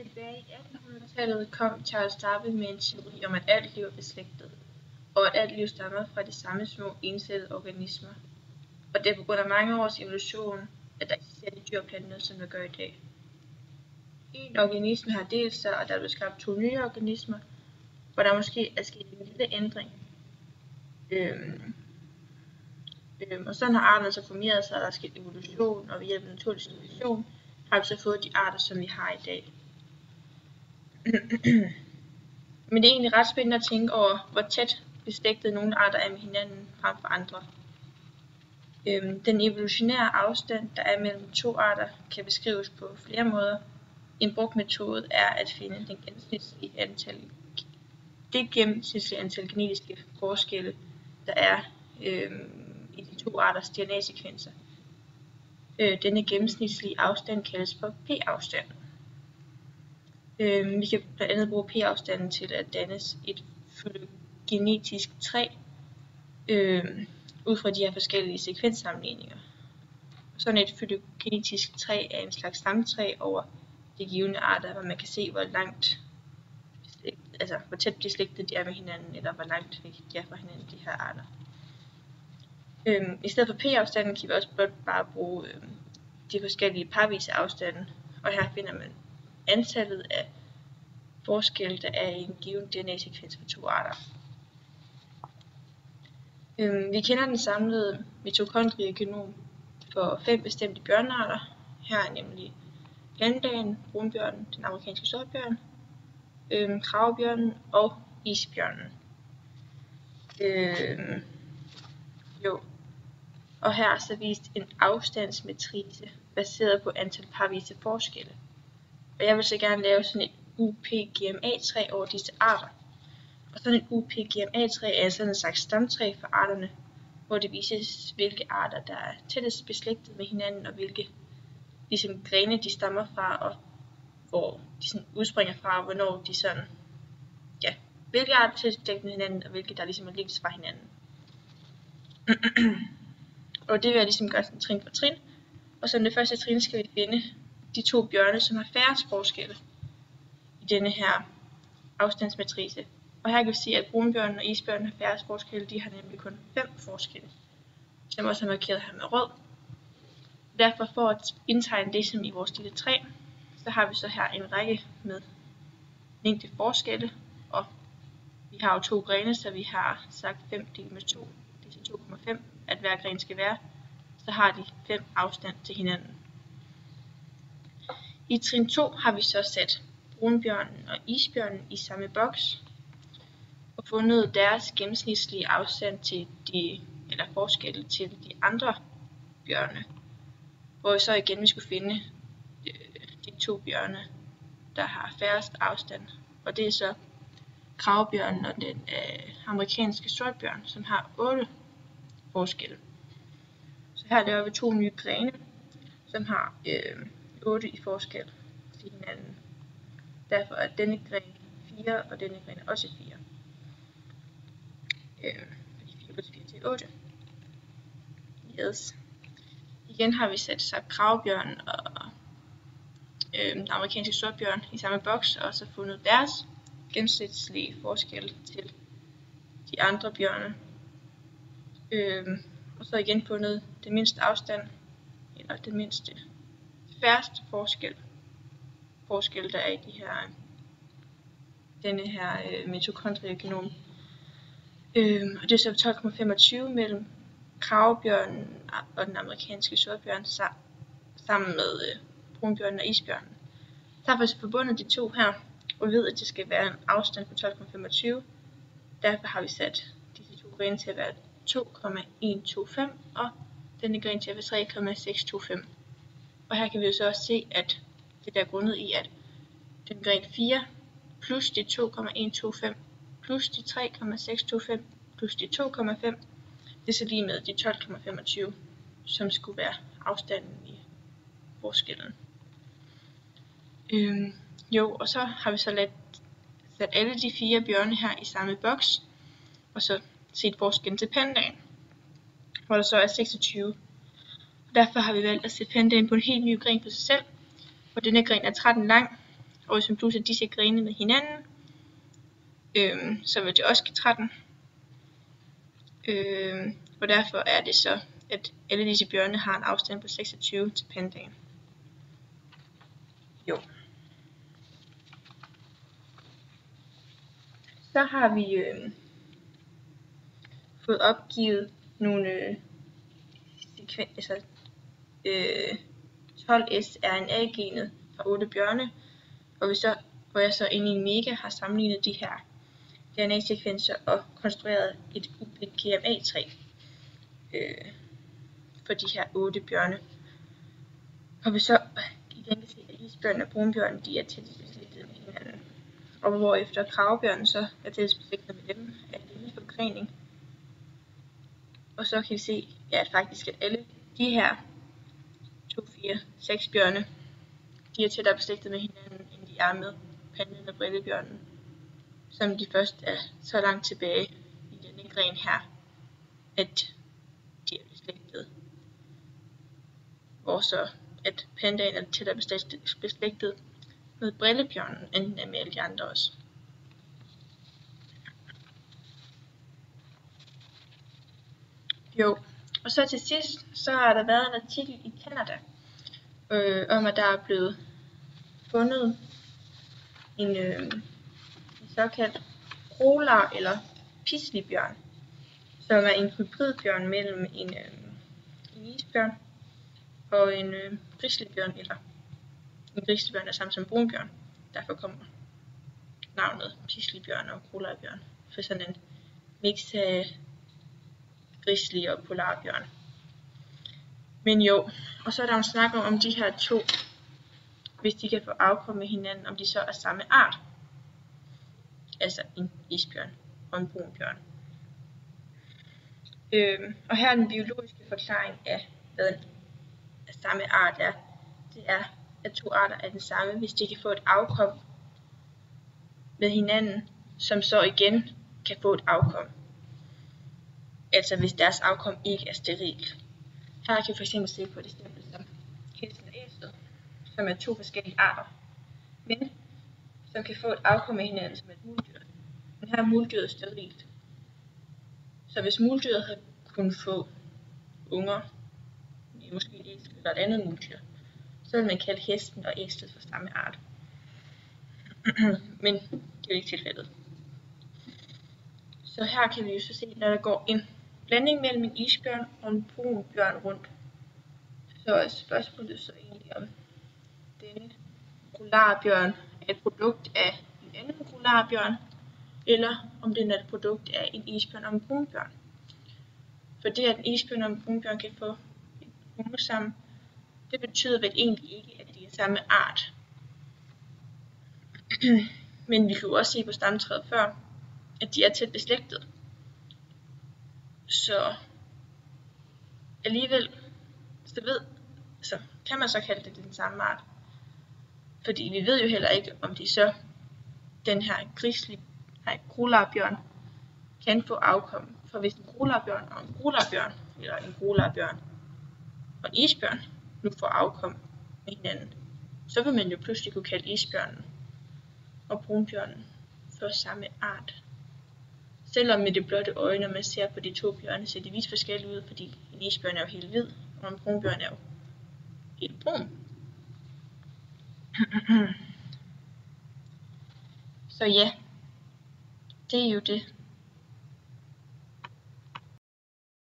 Tilbage i 1800-tallet kom Charles Darwin med en teori om, at alt liv er beslægtet, og at alt liv stammer fra de samme små encellede organismer. Og det er på grund af mange års evolution, at der eksisterer de dyr og planter, som der gør i dag. En organisme har delt sig, og der er blevet skabt 2 nye organismer, hvor der måske er sket en lille ændring. Og sådan har arterne så formeret sig, og der er sket evolution, og ved hjælp af naturlig selektion har vi så fået de arter, som vi har i dag. Men det er egentlig ret spændende at tænke over, hvor tæt beslægtet nogle arter er med hinanden frem for andre. Den evolutionære afstand, der er mellem 2 arter, kan beskrives på flere måder. En brugt metode er at finde det gennemsnitlige antal genetiske forskelle, der er i de 2 arters DNA-sekvenser. Denne gennemsnitlige afstand kaldes for p-afstanden. Vi kan blandt andet bruge p-afstanden til at dannes et fylogenetisk træ ud fra de her forskellige sekvenssammenligninger. Sådan et fylogenetisk træ er en slags stamtræ over de givne arter, hvor man kan se, hvor tæt beslægtet de er med hinanden, eller hvor langt væk de er fra hinanden, de her arter. I stedet for p-afstanden kan vi også blot bare bruge de forskellige parvise afstande, og her finder man antallet af forskelle, der er i en given DNA-sekvens for 2 arter. Vi kender den samlede mitokondriegenom for 5 bestemte bjørnearter. Her er nemlig pandaen, brunbjørnen, den amerikanske sortbjørn, kravebjørnen og isbjørnen. Og her er så vist en afstandsmatrice baseret på antal parvise forskelle. Og jeg vil så gerne lave sådan et UPGMA-træ over disse arter. Og sådan et UPGMA-træ er sådan en slags stamtræ for arterne, hvor det vises, hvilke arter, der er tættest beslægtet med hinanden, og hvilke ligesom grene de stammer fra, og hvor de sådan udspringer fra, og hvornår de sådan, hvilke arter er tættest beslægtet med hinanden, og hvilke der ligesom er længst fra hinanden. Og det vil jeg ligesom gøre sådan trin for trin. Og som det første trin skal vi finde de 2 bjørne, som har færrest forskelle i denne her afstandsmatrice. Og her kan vi se, at brunbjørnen og isbjørnen har færrest forskelle. De har nemlig kun 5 forskelle, som også er markeret her med rød. Derfor for at indtegne det som i vores lille træ, så har vi så her en række med længde forskelle. Og vi har jo 2 grene, så vi har sagt 5 delt med 2. Det er 2,5, at hver gren skal være. Så har de 5 afstand til hinanden. I trin 2 har vi så sat brunbjørnen og isbjørnen i samme boks og fundet deres gennemsnitlige afstand til forskelle til de andre bjørne. Hvor vi så igen vi skulle finde de 2 bjørne, der har færrest afstand. Og det er så kravebjørnen og den amerikanske sortbjørn, som har 8 forskelle. Så her laver vi 2 nye grene, som har 8 i forskel til hinanden. Derfor er denne gren 4, og denne gren er også 4. Fordi 4 plus 4 til 8. Yes. Igen har vi sat kravebjørnen og den amerikanske sortbjørn i samme boks, og så fundet deres gennemsnitlige forskel til de andre bjørne. Og så igen fundet den mindste afstand, eller den mindste færreste forskel der er i denne her mitokondriegenom. Og det er så 12,25 mellem kravebjørnen og den amerikanske sortbjørn sammen med brunbjørnen og isbjørnen. Så har vi forbundet de 2 her, og ved at det skal være en afstand på 12,25. Derfor har vi sat disse 2 grene til at være 2,125 og denne gren til at være 3,625. Og her kan vi jo så også se, at det der er grundet i, at den gren 4 plus de 2,125 plus de 3,625 plus de 2,5, det er så lige med de 12,25, som skulle være afstanden i forskellen. Og så har vi så sat alle de 4 bjørne her i samme boks, og så set forskellen til pandaen, hvor der så er 26. Derfor har vi valgt at sætte pandaen på en helt ny gren for sig selv, hvor denne gren er 13 lang, Og hvis man pudser disse grene med hinanden, så vil det også give 13. Og derfor er det så, at alle disse bjørne har en afstand på 26 til pandaen. Jo. Så har vi fået opgivet nogle 12S-RNA-genet fra 8 bjørne, hvor jeg så inde i Mega har sammenlignet de her DNA-sekvenser og konstrueret et ublik KMA3 for de her 8 bjørne. Og vi så igen kan se, at isbjørnen og brunbjørnen, de er tæt beslægtet med hinanden. Og hvorefter kravbjørnen så er tæt beslægtet med dem af en lille forgrening. Og så kan vi se, faktisk at alle de her 2, 4, 6 bjørne, de er tættere beslægtet med hinanden, end de er med panden og brillebjørnen, som de først er så langt tilbage i denne gren her, at de er beslægtet. Hvor så at pandaen er tættere beslægtet med brillebjørnen, end den er med alle de andre også. Jo, og så til sidst, så har der været en artikel i Canada, om at der er blevet fundet en såkaldt rolar eller pislibjørn, som er en hybridbjørn mellem en isbjørn og en grizzlybjørn, eller en grizzlybjørn er samme som brunbjørn. Derfor kommer navnet pislibjørn og rolarbjørn, for sådan en mix af grizzly og polarbjørn. Men jo, og så er der en snak om de her to, hvis de kan få afkom med hinanden, om de så er samme art. Altså en isbjørn og en brunbjørn. Og her er den biologiske forklaring af, hvad en samme art er. Det er, at to arter er den samme, hvis de kan få et afkom med hinanden, som så igen kan få et afkom. Altså hvis deres afkom ikke er sterilt. Her kan vi for eksempel se på det eksempel som hesten og æslet, som er to forskellige arter, men som kan få et afkom med hinanden som et muldyr. Men her er muldyret sterilt. Så hvis muldyret havde kunnet få unger, måske et æsel eller et andet muldyr, så vil man kalde hesten og æslet for samme art. Men det er jo ikke tilfældet. Så her kan vi jo så se, når der går en blanding mellem en isbjørn og en brunbjørn rundt, så er spørgsmålet så egentlig om denne rolarbjørn er et produkt af en anden rolarbjørn, eller om den er et produkt af en isbjørn og en brunbjørn. For det, at en isbjørn og en brunbjørn kan få en unge sammen, det betyder vel egentlig ikke, at de er samme art. Men vi kunne også se på stamtræet før, at de er tæt beslægtet. Så alligevel, så kan man så kalde det den samme art. Fordi vi ved jo heller ikke, om de så, den her rolarbjørn, kan få afkom. For hvis en rolarbjørn og en rolarbjørn, eller en rolarbjørn og en isbjørn, nu får afkom med hinanden, så vil man jo pludselig kunne kalde isbjørnen og brunbjørnen for samme art. Selvom med det blotte øje, når man ser på de to bjørne, ser de vidt forskellige ud, fordi en isbjørn er jo helt hvid, og en brunbjørn er jo helt brun. Så ja, det er jo det,